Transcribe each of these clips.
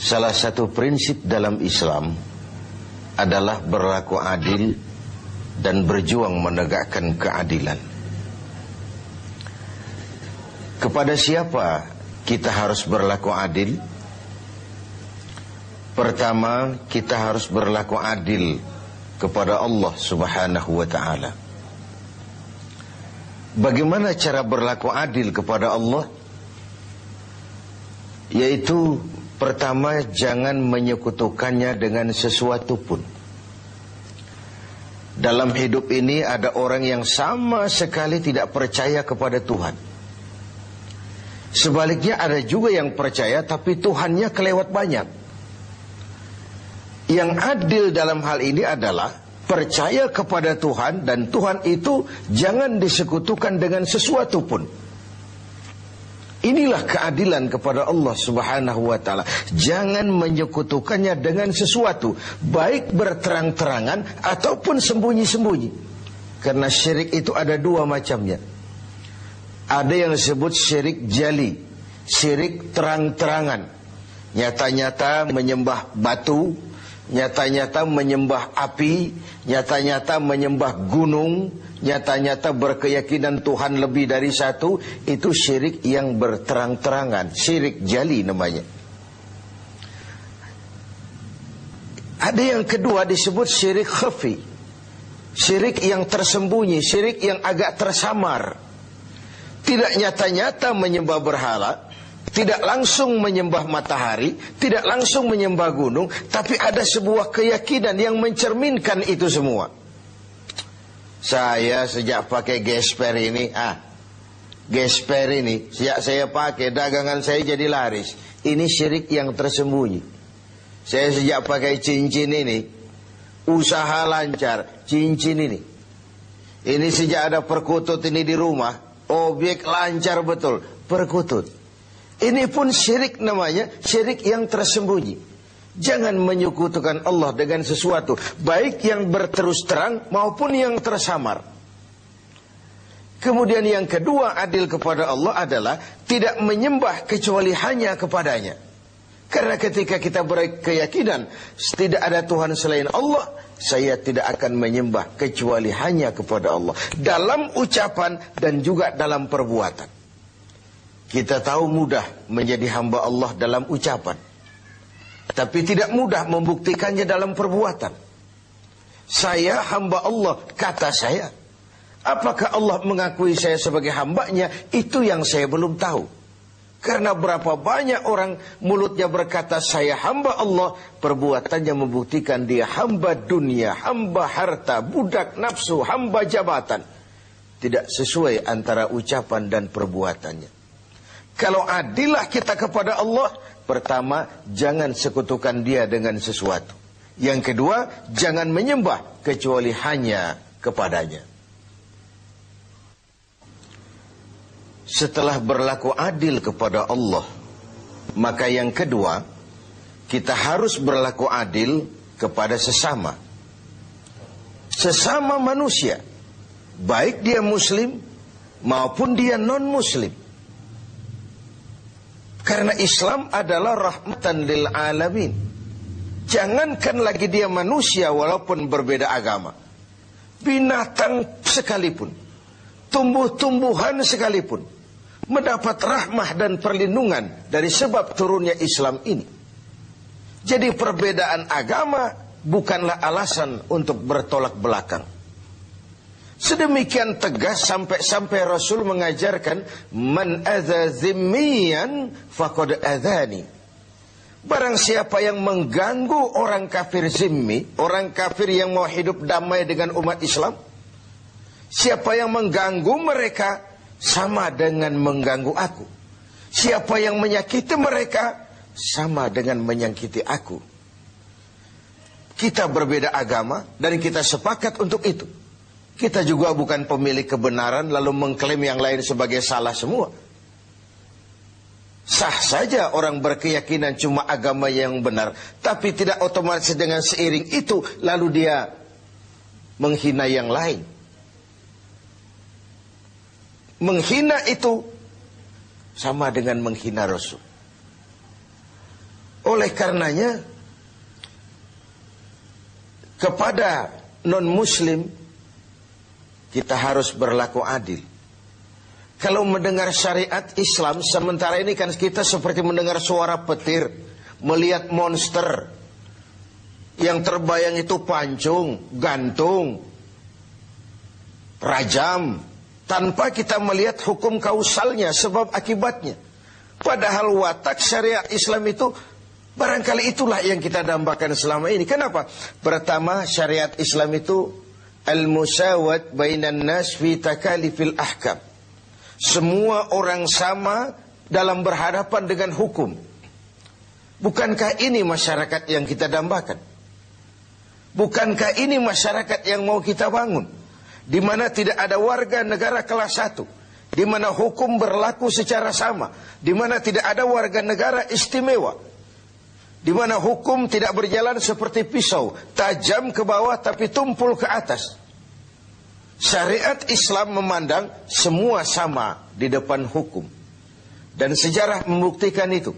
Salah satu prinsip dalam Islam adalah berlaku adil dan berjuang menegakkan keadilan. Kepada siapa kita harus berlaku adil? Pertama, kita harus berlaku adil kepada Allah Subhanahu wa ta'ala. Bagaimana cara berlaku adil kepada Allah? Yaitu pertama, jangan menyekutukannya dengan sesuatu pun. Dalam hidup ini ada orang yang sama sekali tidak percaya kepada Tuhan. Sebaliknya ada juga yang percaya tapi Tuhannya kelewat banyak. Yang adil dalam hal ini adalah percaya kepada Tuhan, dan Tuhan itu jangan disekutukan dengan sesuatu pun. Inilah keadilan kepada Allah Subhanahu wa ta'ala. Jangan menyekutukannya dengan sesuatu, baik berterang-terangan ataupun sembunyi-sembunyi. Karena syirik itu ada dua macamnya. Ada yang disebut syirik jali, syirik terang-terangan. Nyata-nyata menyembah batu, nyata-nyata menyembah api, nyata-nyata menyembah gunung, nyata-nyata berkeyakinan Tuhan lebih dari satu. Itu syirik yang berterang-terangan, syirik jali namanya. Ada yang kedua disebut syirik khafi, syirik yang tersembunyi, syirik yang agak tersamar. Tidak nyata-nyata menyembah berhala, tidak langsung menyembah matahari, tidak langsung menyembah gunung, tapi ada sebuah keyakinan yang mencerminkan itu semua. Saya sejak pakai gesper ini, gesper ini, sejak saya pakai, dagangan saya jadi laris. Ini syirik yang tersembunyi. Saya sejak pakai cincin ini, usaha lancar, cincin ini. Ini sejak ada perkutut ini di rumah, objek lancar betul, perkutut. Ini pun syirik namanya, syirik yang tersembunyi. Jangan menyekutukan Allah dengan sesuatu, baik yang berterus terang maupun yang tersamar. Kemudian yang kedua, adil kepada Allah adalah tidak menyembah kecuali hanya kepadanya. Karena ketika kita berkeyakinan tidak ada Tuhan selain Allah, saya tidak akan menyembah kecuali hanya kepada Allah, dalam ucapan dan juga dalam perbuatan. Kita tahu mudah menjadi hamba Allah dalam ucapan, tapi tidak mudah membuktikannya dalam perbuatan. Saya hamba Allah, kata saya. Apakah Allah mengakui saya sebagai hambanya? Itu yang saya belum tahu. Karena berapa banyak orang mulutnya berkata saya hamba Allah, perbuatannya membuktikan dia hamba dunia, hamba harta, budak nafsu, hamba jabatan. Tidak sesuai antara ucapan dan perbuatannya. Kalau adillah kita kepada Allah, pertama, jangan sekutukan dia dengan sesuatu. Yang kedua, jangan menyembah kecuali hanya kepadanya. Setelah berlaku adil kepada Allah, maka yang kedua, kita harus berlaku adil kepada sesama. Sesama manusia, baik dia muslim maupun dia non-muslim. Karena Islam adalah rahmatan lil alamin. Jangankan lagi dia manusia walaupun berbeda agama, binatang sekalipun, tumbuh-tumbuhan sekalipun mendapat rahmah dan perlindungan dari sebab turunnya Islam ini. Jadi perbedaan agama bukanlah alasan untuk bertolak belakang. Sedemikian tegas sampai Rasul mengajarkan, man adza zimmiyan faqad adzani. Barang siapa yang mengganggu orang kafir zimmi, orang kafir yang mau hidup damai dengan umat Islam, siapa yang mengganggu mereka sama dengan mengganggu aku. Siapa yang menyakiti mereka sama dengan menyakiti aku. Kita berbeda agama dan kita sepakat untuk itu. Kita juga bukan pemilik kebenaran lalu mengklaim yang lain sebagai salah semua. Sah saja orang berkeyakinan cuma agama yang benar, tapi tidak otomatis dengan seiring itu lalu dia menghina yang lain. Menghina itu sama dengan menghina Rasul. Oleh karenanya, kepada non-muslim kita harus berlaku adil. Kalau mendengar syariat Islam, sementara ini kan kita seperti mendengar suara petir, melihat monster. Yang terbayang itu pancung, gantung, rajam, tanpa kita melihat hukum kausalnya, sebab akibatnya. Padahal watak syariat Islam itu, barangkali itulah yang kita dambakan selama ini. Kenapa? Pertama, syariat Islam itu al-musawat bainan nas fi takalifil ahkam. Semua orang sama dalam berhadapan dengan hukum. Bukankah ini masyarakat yang kita dambakan? Bukankah ini masyarakat yang mau kita bangun? Di mana tidak ada warga negara kelas 1, di mana hukum berlaku secara sama, di mana tidak ada warga negara istimewa, di mana hukum tidak berjalan seperti pisau, tajam ke bawah tapi tumpul ke atas. Syariat Islam memandang semua sama di depan hukum. Dan sejarah membuktikan itu.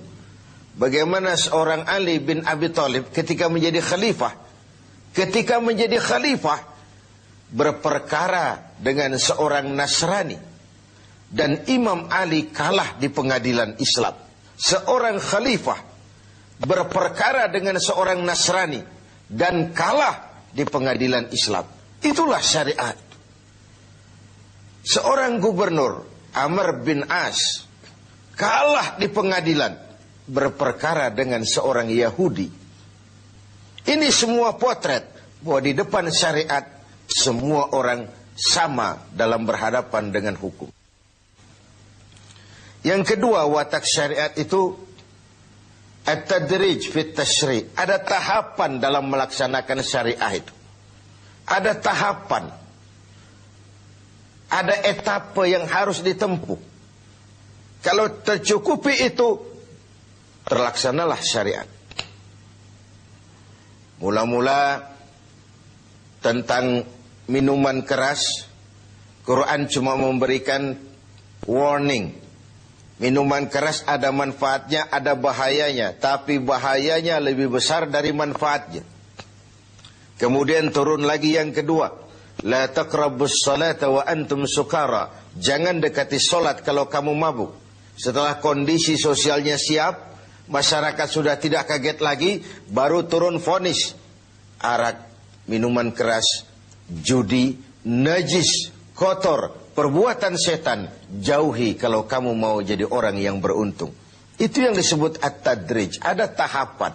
Bagaimana seorang Ali bin Abi Thalib ketika menjadi khalifah, berperkara dengan seorang Nasrani, dan Imam Ali kalah di pengadilan Islam. Seorang khalifah berperkara dengan seorang Nasrani dan kalah di pengadilan Islam. Itulah syariat. Seorang gubernur, Amr bin As, kalah di pengadilan berperkara dengan seorang Yahudi. Ini semua potret bahwa di depan syariat semua orang sama dalam berhadapan dengan hukum. Yang kedua, watak syariat itu at-tadrij fit tashri'. Ada tahapan dalam melaksanakan syariah itu. Ada tahapan. Ada etapa yang harus ditempuh. Kalau tercukupi itu, terlaksanalah syariat. Mula-mula tentang minuman keras, Quran cuma memberikan warning. Minuman keras ada manfaatnya, ada bahayanya, tapi bahayanya lebih besar dari manfaatnya. Kemudian turun lagi yang kedua, la taqrabus salata wa antum sukara. Jangan dekati solat kalau kamu mabuk. Setelah kondisi sosialnya siap, masyarakat sudah tidak kaget lagi, baru turun vonis. Arak, minuman keras, judi, najis, kotor, perbuatan setan, jauhi kalau kamu mau jadi orang yang beruntung. Itu yang disebut at-tadrij. Ada tahapan.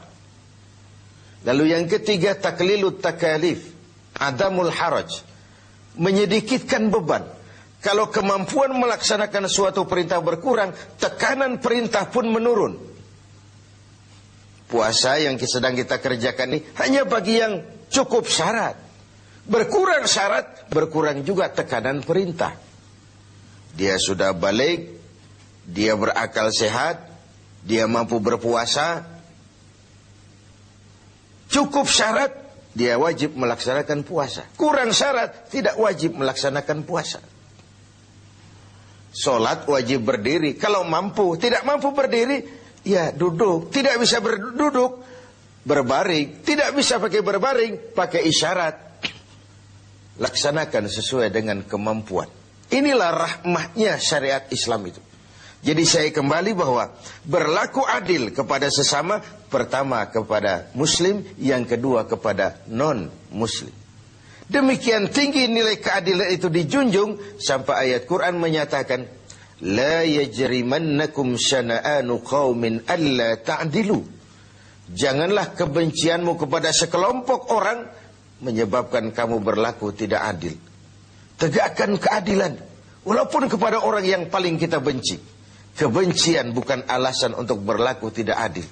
Lalu yang ketiga, taklilut takalif, adamul haraj. Menyedikitkan beban. Kalau kemampuan melaksanakan suatu perintah berkurang, tekanan perintah pun menurun. Puasa yang sedang kita kerjakan ini hanya bagi yang cukup syarat. Berkurang syarat, berkurang juga tekanan perintah. Dia sudah balik, dia berakal sehat, dia mampu berpuasa. Cukup syarat, dia wajib melaksanakan puasa. Kurang syarat, tidak wajib melaksanakan puasa. Solat wajib berdiri. Kalau mampu, tidak mampu berdiri, ya duduk. Tidak bisa berduduk, berbaring. Tidak bisa pakai berbaring, pakai isyarat. Laksanakan sesuai dengan kemampuan. Inilah rahmatnya syariat Islam itu. Jadi saya kembali bahwa berlaku adil kepada sesama, pertama kepada muslim, yang kedua kepada non-muslim. Demikian tinggi nilai keadilan itu dijunjung sampai ayat Quran menyatakan, la yajrimannakum syana'anu qaumin alla ta'dilu. Janganlah kebencianmu kepada sekelompok orang menyebabkan kamu berlaku tidak adil. Tegakkan keadilan walaupun kepada orang yang paling kita benci. Kebencian bukan alasan untuk berlaku tidak adil.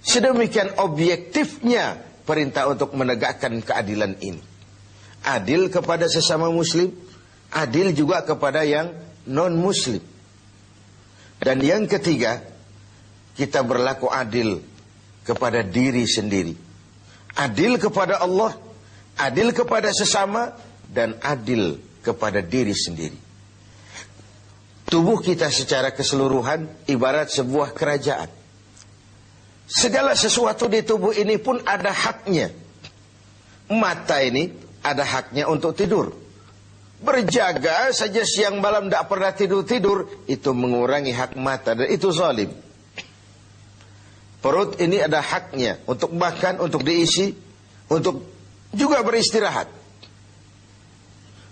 Sedemikian objektifnya perintah untuk menegakkan keadilan ini. Adil kepada sesama muslim, adil juga kepada yang non-muslim. Dan yang ketiga, kita berlaku adil kepada diri sendiri. Adil kepada Allah, adil kepada sesama, dan adil kepada diri sendiri. Tubuh kita secara keseluruhan ibarat sebuah kerajaan. Segala sesuatu di tubuh ini pun ada haknya. Mata ini ada haknya untuk tidur. Berjaga saja siang malam tidak pernah tidur-tidur, itu mengurangi hak mata dan itu zalim. Perut ini ada haknya untuk makan, untuk diisi, untuk juga beristirahat.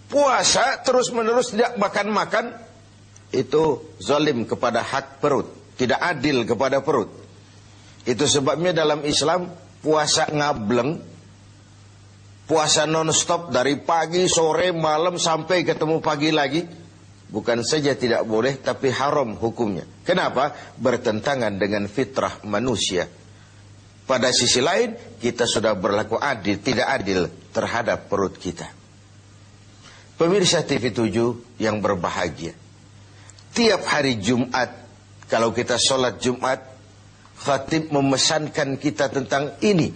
Puasa terus-menerus tidak makan-makan, itu zalim kepada hak perut, tidak adil kepada perut. Itu sebabnya dalam Islam puasa ngableng, puasa non-stop dari pagi, sore, malam sampai ketemu pagi lagi, bukan saja tidak boleh tapi haram hukumnya. Kenapa? Bertentangan dengan fitrah manusia. Pada sisi lain kita sudah berlaku adil, tidak adil terhadap perut kita. Pemirsa TV 7 yang berbahagia, tiap hari Jumat kalau kita sholat Jumat, khatib memesankan kita tentang ini.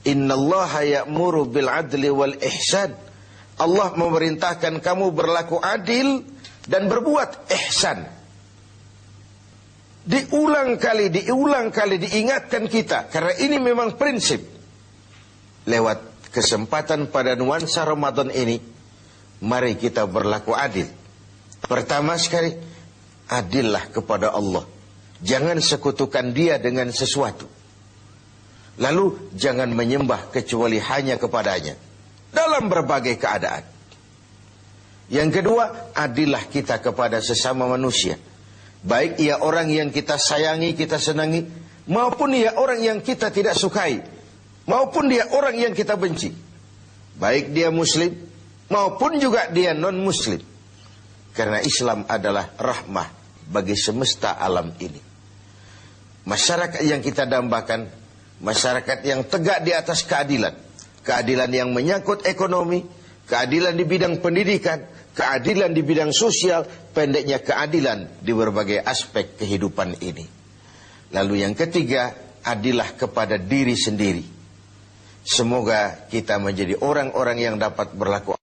Innallaha ya'muru bil adli wal ihsan. Allah memerintahkan kamu berlaku adil dan berbuat ihsan. Diulang kali diingatkan kita, karena ini memang prinsip. Lewat kesempatan pada nuansa Ramadan ini, mari kita berlaku adil. Pertama sekali, adillah kepada Allah. Jangan sekutukan Dia dengan sesuatu. Lalu jangan menyembah kecuali hanya kepadanya dalam berbagai keadaan. Yang kedua, adillah kita kepada sesama manusia. Baik ia orang yang kita sayangi, kita senangi, maupun ia orang yang kita tidak sukai, maupun dia orang yang kita benci. Baik dia muslim, maupun juga dia non-muslim. Karena Islam adalah rahmah bagi semesta alam ini. Masyarakat yang kita dambakan, masyarakat yang tegak di atas keadilan. Keadilan yang menyangkut ekonomi, keadilan di bidang pendidikan, keadilan di bidang sosial, pendeknya keadilan di berbagai aspek kehidupan ini. Lalu yang ketiga, adillah kepada diri sendiri. Semoga kita menjadi orang-orang yang dapat berlaku